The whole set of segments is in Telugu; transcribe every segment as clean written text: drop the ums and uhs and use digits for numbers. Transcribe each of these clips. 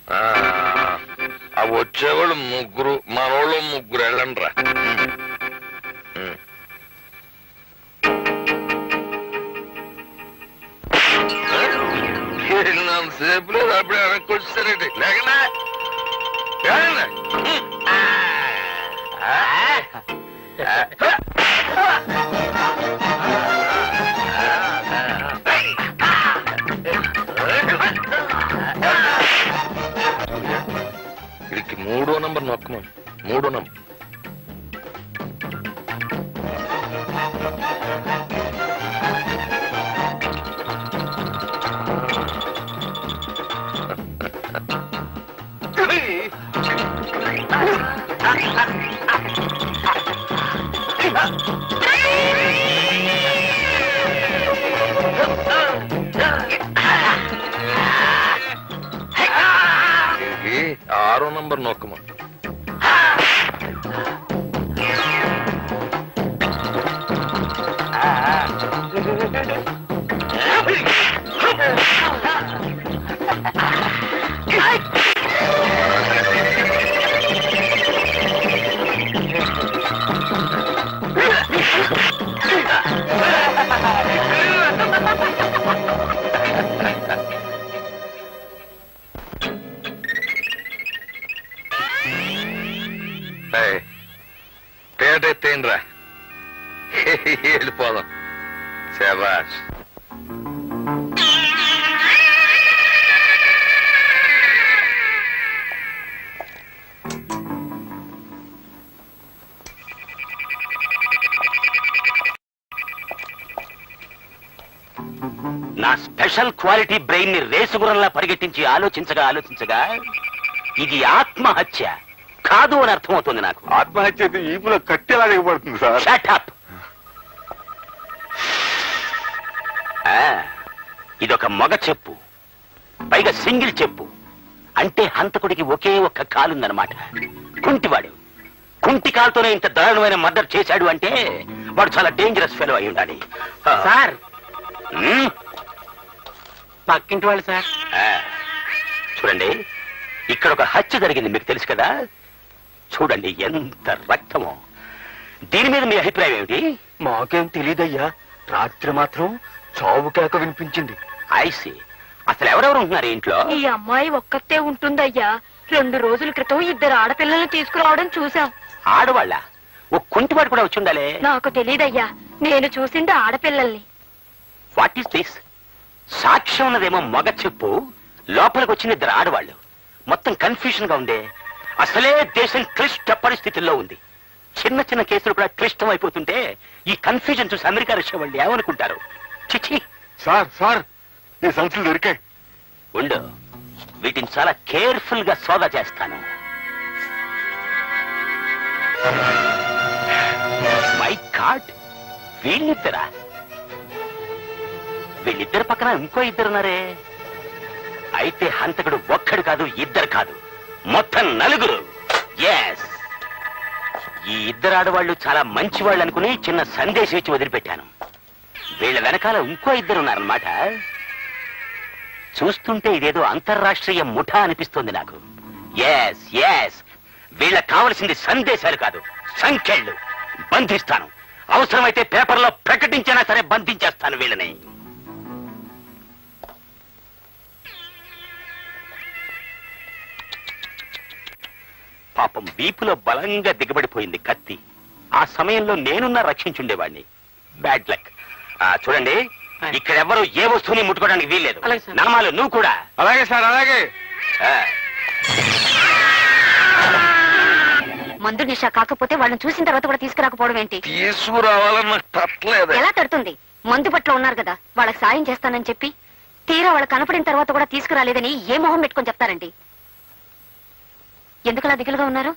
ఆ వచ్చేవాళ్ళు ముగ్గురు, మనోళ్ళు ముగ్గురు వెళ్ళండి రా. సేపు లేదు, అప్పుడే వెనక్కి వచ్చేసారండి. లేకనా వీడికి 3వ నంబర్ నొక్కమని. 3వ నంబర్. ఇది 6వ నంబర్ నొక్కమని. పేట ఎత్తేయండిరా, వెళ్ళిపోదాం. శభాష్. నా స్పెషల్ క్వాలిటీ బ్రెయిన్ ని రేసుగురంలా పరిగెట్టించి ఆలోచించగా ఇది ఆత్మహత్య కాదు అని అర్థమవుతుంది నాకు. ఆత్మహత్య అయితే ఈపులో కట్టెలా దిగబడుతుంది సార్. Shut up. ఇదొక మగ చెప్పు, పైగా సింగిల్ చెప్పు. అంటే హంతకుడికి ఒకే ఒక్క కాలుందనమాట. కుంటివాడు కుంటి కాలుతోనే ఇంత దారుణమైన మర్డర్ చేశాడు అంటే వాడు చాలా డేంజరస్ ఫెలో అయి ఉండాలి. సార్, పక్కింటి వాళ్ళు సార్. చూడండి, ఇక్కడ ఒక హత్య జరిగింది, మీకు తెలుసు కదా. చూడండి ఎంత రక్తమో. దీని మీద మీ అభిప్రాయం ఏమిటి? మాకేం తెలీదయ్యా, రాత్రి మాత్రం చావు కేక వినిపించింది. ఐసి. అసలు ఎవరెవరు ఉంటున్నారు ఇంట్లో? ఈ అమ్మాయి ఒక్కతే ఉంటుందయ్యా. 2 రోజుల క్రితం 2 ఆడపిల్లల్ని తీసుకురావడం చూసాం. ఆడవాళ్ళ? ఓ కుంటివాడు కూడా వచ్చి ఉండాలి. నాకు తెలీదయ్యా, నేను చూసింది ఆడపిల్లల్ని. What is this? సాక్ష్యం ఉన్నదేమో మగ చెప్పు, లోపలికి వచ్చిన 2 ఆడవాళ్ళు. మొత్తం కన్ఫ్యూజన్ గా ఉందే. అసలే దేశం క్లిష్ట పరిస్థితుల్లో ఉంది. చిన్న చిన్న కేసులు కూడా క్లిష్టం అయిపోతుంటే ఈ కన్ఫ్యూజన్ చూసి అమెరికా రష్యా వాళ్ళు ఏమనుకుంటారు? చిచి. సార్ సార్, ఈ సంచులు దొరికాయి. ఉండు, వీటిని చాలా కేర్ఫుల్ గా సోదా చేస్తాను. మై గాడ్, వీళ్ళిద్దరా? వీళ్ళిద్దరు పక్కన ఇంకో 2 ఉన్నారే. అయితే హంతకుడు ఒక్కడు కాదు, 2 కాదు, మొత్తం 4. ఎస్. ఈ 2 ఆడవాళ్లు చాలా మంచి వాళ్ళు అనుకుని చిన్న సందేశం ఇచ్చి వదిలిపెట్టాను. వీళ్ళ వెనకాల ఇంకో 2 ఉన్నారన్నమాట. చూస్తుంటే ఇదేదో అంతర్రాష్ట్రీయ ముఠా అనిపిస్తోంది నాకు. Yes yes. వీళ్ళకి కావలసింది సందేశాలు కాదు, సంఖ్యలు. బంధిస్తాను. అవసరమైతే పేపర్లో ప్రకటించినా సరే బంధించేస్తాను వీళ్ళని. పాపం వీపులో బలంగా దిగబడిపోయింది కత్తి. ఆ సమయంలో నేనున్నా రక్షించుండేవాడిని. Bad luck. చూడండి, ఇక్కడెవ్వరూ ఏ వస్తువుని ముట్టుకోవడానికి వీల్లేదు. నామాలు నువ్వు కూడా. అలాగే సార్, అలాగే. మందు నిషా కాకపోతే వాళ్ళని చూసిన తర్వాత కూడా తీసుకురాకపోవడం ఏంటి? తీసుకురావాలని నాకు తట్టలేదు. ఎలా తడుతుంది? మందు పట్ల ఉన్నారు కదా, వాళ్ళకి సాయం చేస్తానని చెప్పి తీరా వాళ్ళకి కనపడిన తర్వాత కూడా తీసుకురాలేదని ఏ మొహం పెట్టుకొని చెప్తారండి? ఎందుకలా దిగులుగా ఉన్నారు?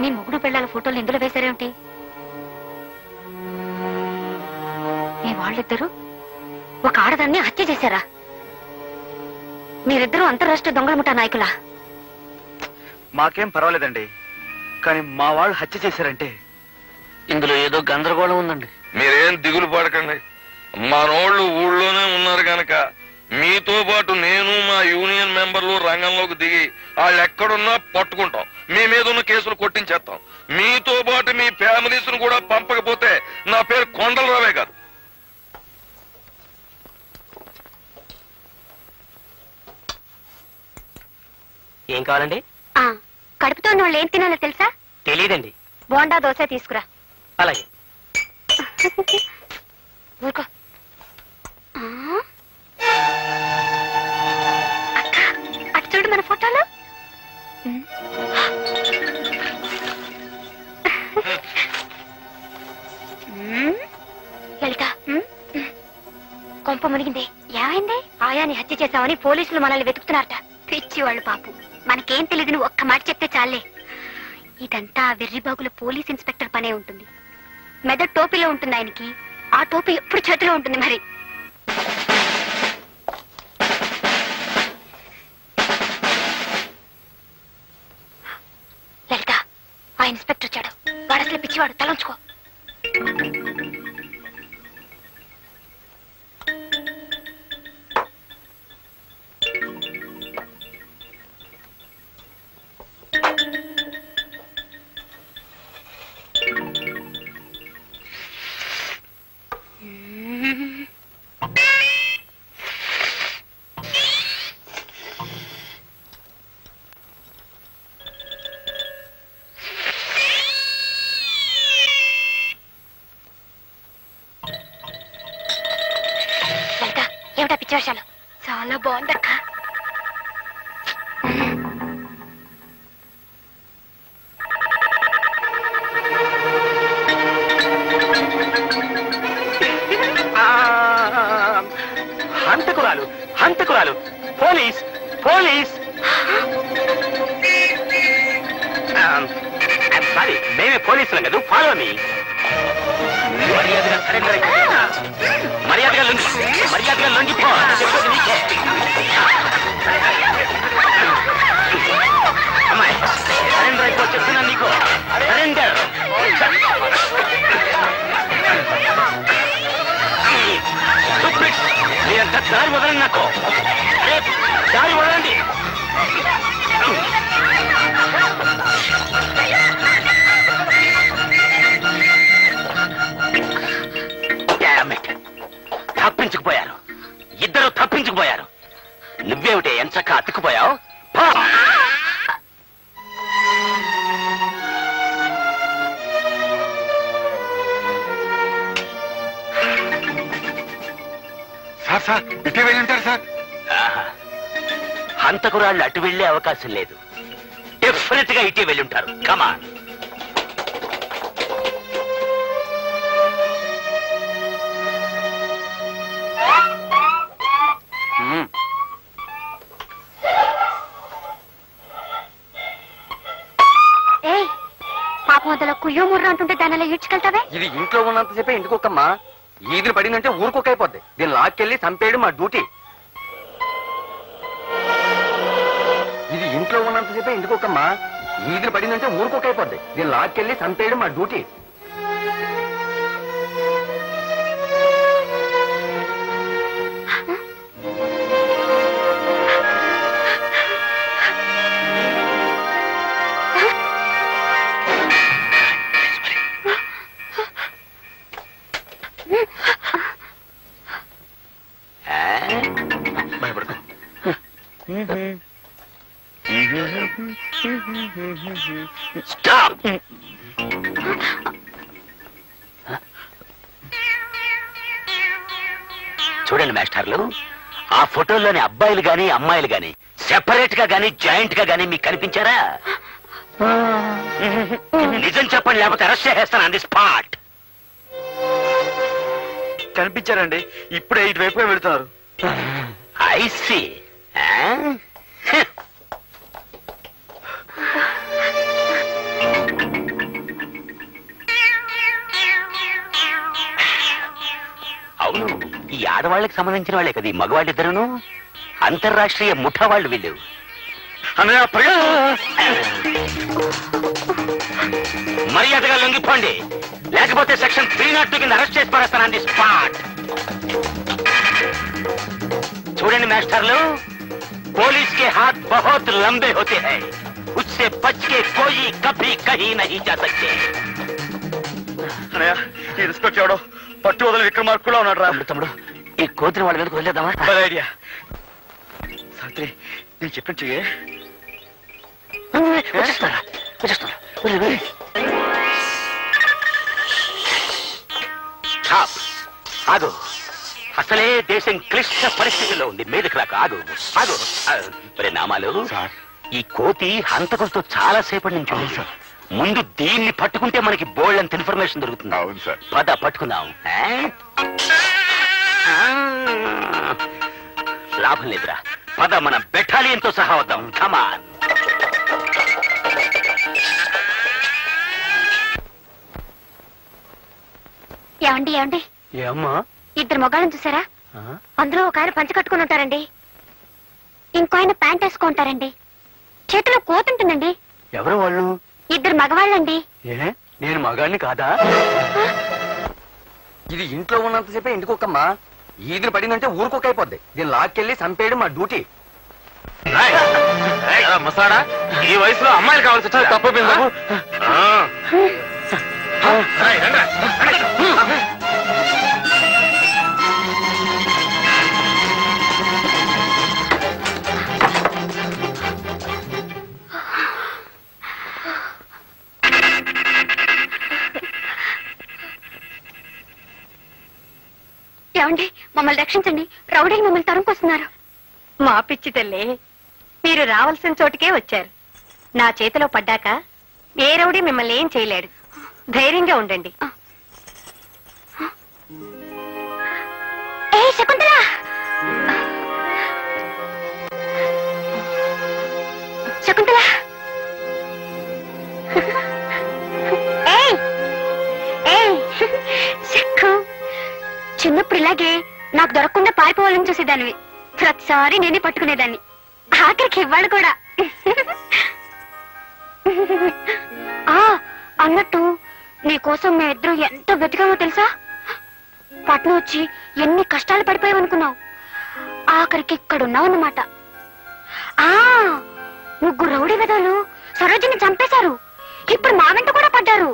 మీ మొగుడు పెళ్ళాల ఫోటోలు ఇందులో వేశారేమిటి? మీ వాళ్ళిద్దరూ ఒక ఆడదాన్ని హత్య చేశారా? మీరిద్దరూ అంతర్రాష్ట్రీయ దొంగల ముఠా నాయకులా? మాకేం పర్వాలేదండి, కానీ మా వాళ్ళు హత్య చేశారంటే ఇందులో ఏదో గందరగోళం ఉందండి. మీరేం దిగులు పడకండి. మనోళ్ళు ఊళ్ళోనే ఉన్నారు గనక మీతో పాటు నేను మా యూనియన్ మెంబర్లు రంగంలోకి దిగి వాళ్ళు ఎక్కడున్నా పట్టుకుంటాం. మీ మీద ఉన్న కేసులు కొట్టించేస్తాం. మీతో పాటు మీ ఫ్యామిలీస్ ను కూడా పంపకపోతే నా పేరు కొండలరావే కాదు. ఏం కావాలండి? కడుపుతో వాళ్ళు ఏం తినాలో తెలుసా? తెలియదండి. బోండా దోశ తీసుకురా. అలాగే. ఊరుకో. అక్క, అటు చూడు మన ఫోటోలు. లలిత, కొంప మునిగింది. ఏమైంది? ఆయాని హత్య చేశామని పోలీసులు మనల్ని వెతుకుతున్నారట. పిచ్చి వాళ్ళు పాపం. మనకేం తెలియదు, నువ్వు ఒక్క మాట చెప్తే చాలే. ఇదంతా వెర్రిబాగుల పోలీస్ ఇన్స్పెక్టర్ పనే ఉంటుంది. మెదడు టోపీలో ఉంటుంది ఆయనకి. ఆ టోపీ ఎప్పుడు చేతిలో ఉంటుంది. మరి లలిత, ఆ ఇన్స్పెక్టర్ వచ్చాడు. వాడు అసలు పిచ్చివాడు. తలంచుకో. ఏమిటా పిచ్చి వేషాలు? చాలా బాగుందక్క. హంతకురాలు, హంతకురాలు! Police, police! సారీ, మేమే పోలీసులం కదా. Follow me. మర్యాదగా సరెండర్ అయిపో. మర్యాదగా లొంగిపో. చెప్పేది నీకే. అమ్మాయి, సరెండర్ అయిపో చెప్తున్నా నీకు. సరెండర్. మీరంతా దారి వదలండి నాకు. దారి వదలండి. తప్పించుకుపోయారు. ఇద్దరు తప్పించుకుపోయారు. నువ్వేమిటే ఎంచక్క అతుక్కుపోయావు? సార్ సార్ ఇటే వెళ్ళి ఉంటారు సార్. హంతకురాళ్ళు అటు వెళ్లే అవకాశం లేదు. డెఫినెట్ గా ఇటే వెళ్ళి ఉంటారు. కమాన్. పాపం అందులో కుయ్యో ముర్ర అంటుంటే దాని అలా ఈడ్చుకెళ్తావే? ఇది ఇంట్లో ఉన్నంతసేపే ఇంటికొక్కమ్మా. ఈదిని పడిందంటే ఊరుకోకైపోద్ది. దీన్ని లాక్కెళ్ళి చంపేయడం మా డ్యూటీ. ఇది ఇంట్లో ఉన్నంతసేపే ఇంటికొక్కమ్మా. ఈదిని పడిందంటే ఊరుకోకైపోద్ది. దీన్ని లాక్కెళ్ళి చంపేయడం మా డ్యూటీ. స్టాప్. చూడండి మాస్టర్లు, ఆ ఫోటోల్లోని అబ్బాయిలు గాని అమ్మాయిలు గాని సెపరేట్ గా గాని జాయింట్ గా గాని మీకు కనిపించారా? నిజం చెప్పండి, లేకపోతే అరెస్ట్ చేసేస్తాను ఆన్ ది స్పాట్. కనిపించారండి. ఇప్పుడే ఇటువైపుగా వెళుతున్నారు. I see. అవును, ఈ ఆడవాళ్ళకి సంబంధించిన వాళ్ళే కదా ఈ మగవాళ్ళిద్దరును. అంతర్రాష్ట్రీయ ముఠా వాళ్ళు వీళ్ళు. అన్నయ్య మర్యాదగా లొంగిపోండి, లేకపోతే సెక్షన్ 302 కింద అరెస్ట్ చేసి పడేస్తాను ఆన్ ది స్పాట్. చూడండి మాస్టర్లు, पुलिस के हाथ बहुत लंबे होते हैं, उससे बच के कोई कभी कहीं नहीं जा सकते. అన్నయ్య ఈ ఇన్స్పెక్టర్ ఎవడో పట్టు వదిలి విక్రమార్కుల్లో ఉన్నాడు రా. తమ్ముడు, ఈ కోతిని వాళ్ళ మీదకి వదిలేద్దామా? ఐడియా. సావిత్రి నేను చెప్పినట్టు చెయ్యే. వచ్చేస్తారా? ఆగు, అసలే దేశం క్లిష్ట పరిస్థితుల్లో ఉంది, మీదకి రాక ఆగు ఆగు. నామాలు, ఈ కోతి హంతకులతో చాలా సేపటి నుంచి ఉంది సార్. ముందు దీన్ని పట్టుకుంటే మనకి బోల్డ్ అంత ఇన్ఫర్మేషన్ దొరుకుతుంది. అవును సార్. పద పట్టుకుందాం. లాభం లేదురా, పద మన బెటాలియన్ తో సహా వద్దాం. కమాన్. ఏమండి ఏమండి, ఏమ్మా? ఇద్దరు మొగాళ్ళని చూసారా? అందులో ఒక ఆయన పంచ కట్టుకుని ఉంటారండి, ఇంకో ఆయన ప్యాంట్ వేసుకుంటారండి, చేతిలో కోతుంటుందండి. ఎవరు వాళ్ళు? ఇద్దరు మగవాళ్ళండి. నేను మగాడిని కాదా? ఇది ఇంట్లో ఉన్నంతసేపే ఇంటికొక్కమ్మా, ఈదిన పడిందంటే ఊరుకొక్క అయిపోద్ది. దీన్ని లాక్కెళ్ళి చంపేయడం మా డ్యూటీ. మసాడా ఈ వయసులో అమ్మాయిలు కావాల్సి వచ్చా తప్పపోయిందా? ఏమండి, మమ్మల్ని రక్షించండి, రౌడీలు మమ్మల్ని తరుముకొస్తున్నారు. మా పిచ్చి తల్లి, మీరు రావాల్సిన చోటుకే వచ్చారు. నా చేతిలో పడ్డాక ఏ రౌడీ మిమ్మల్ని ఏం చేయలేడు. ధైర్యంగా ఉండండి. ఏ శకుంతల, శకుంతల, చిన్నప్పుడు ఇలాగే నాకు దొరకకుండా పారిపోవాలని చూసేదానివి. ప్రతిసారి నేనే పట్టుకునేదాన్ని, ఆఖరికి ఇవ్వాలి కూడా. అన్నట్టు నీకోసం మేమిద్దరూ ఎంత వెతికామో తెలుసా? పట్నం వచ్చి ఎన్ని కష్టాలు పడిపోయావనుకున్నావు, ఆఖరికి ఇక్కడున్నావన్నమాట. ముగ్గురు రౌడీ వెధవలు సరోజిని చంపేశారు, ఇప్పుడు మా వెంట కూడా పడ్డారు.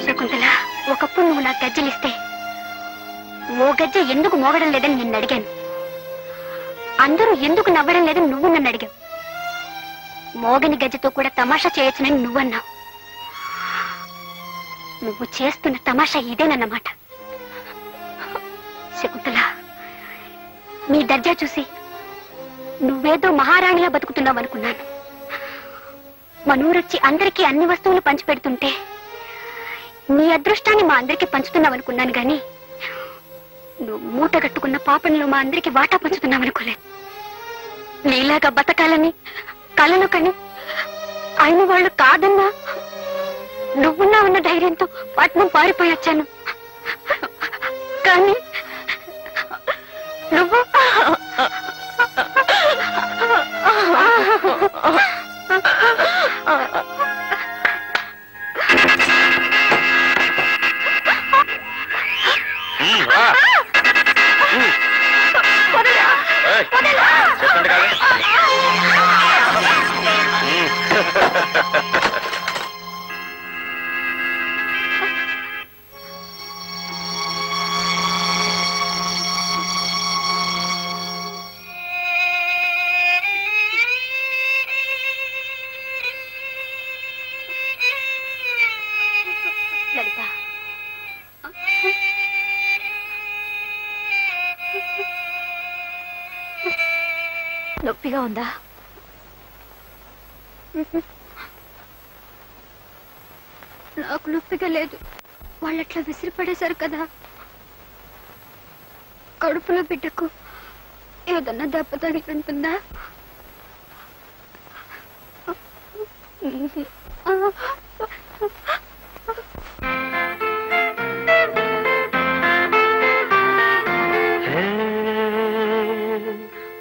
శకుంతల, ఒకప్పుడు నువ్వు నాకు గజ్జలిస్తే ఓ గజ్జ ఎందుకు మోగడం లేదని నిన్ను అడిగాను. అందరూ ఎందుకు నవ్వడం లేదని నువ్వు నన్ను అడిగావు. మోగని గజ్జతో కూడా తమాషా చేయొచ్చునని నువ్వన్నావు. నువ్వు చేస్తున్న తమాషా ఇదేనన్నమాట. శకుంతల, నీ దర్జా చూసి నువ్వేదో మహారాణిలా బతుకుతున్నావు అనుకున్నాను. మనూరొచ్చి అందరికీ అన్ని వస్తువులు పంచిపెడుతుంటే నీ అదృష్టాన్ని మా అందరికీ పంచుతున్నావు అనుకున్నాను గాని, నువ్వు మూట కట్టుకున్న పాపంలో మా అందరికీ వాటా పంచుతున్నావు అనుకోలేదు. నీలాగా బతకాలని కలలు కని అయిన వాళ్ళు కాదన్నా నువ్వున్నావన్న ధైర్యంతో పట్నం పారిపోయొచ్చాను. కానీ నువ్వు చెప్పండి కాదు. లలిత, నొప్పిగా ఉందా? నాకు నొప్పిగా లేదు, వాళ్ళట్లా విసిరిపడేశారు కదా. కడుపులో బిడ్డకు ఏదన్నా దెబ్బ తగిలి ఉంటుందా?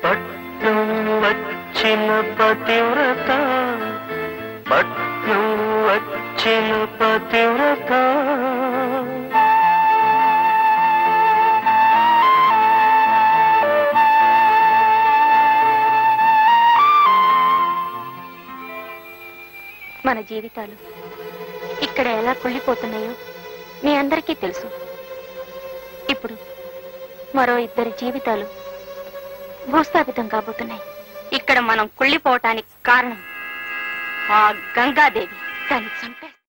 పట్నం వచ్చిన పతివ్రత, పట్నం వచ్చిన పతివ్రత. మన జీవితాలు ఇక్కడ ఎలా కుళ్ళిపోతున్నాయో మీ అందరికీ తెలుసు. ఇప్పుడు మరో 2 జీవితాలు భూస్థాపితం కాబోతున్నాయి. ఇక్కడ మనం కుళ్ళిపోవటానికి కారణం ఆ గంగాదేవి. దాన్ని చంపేసి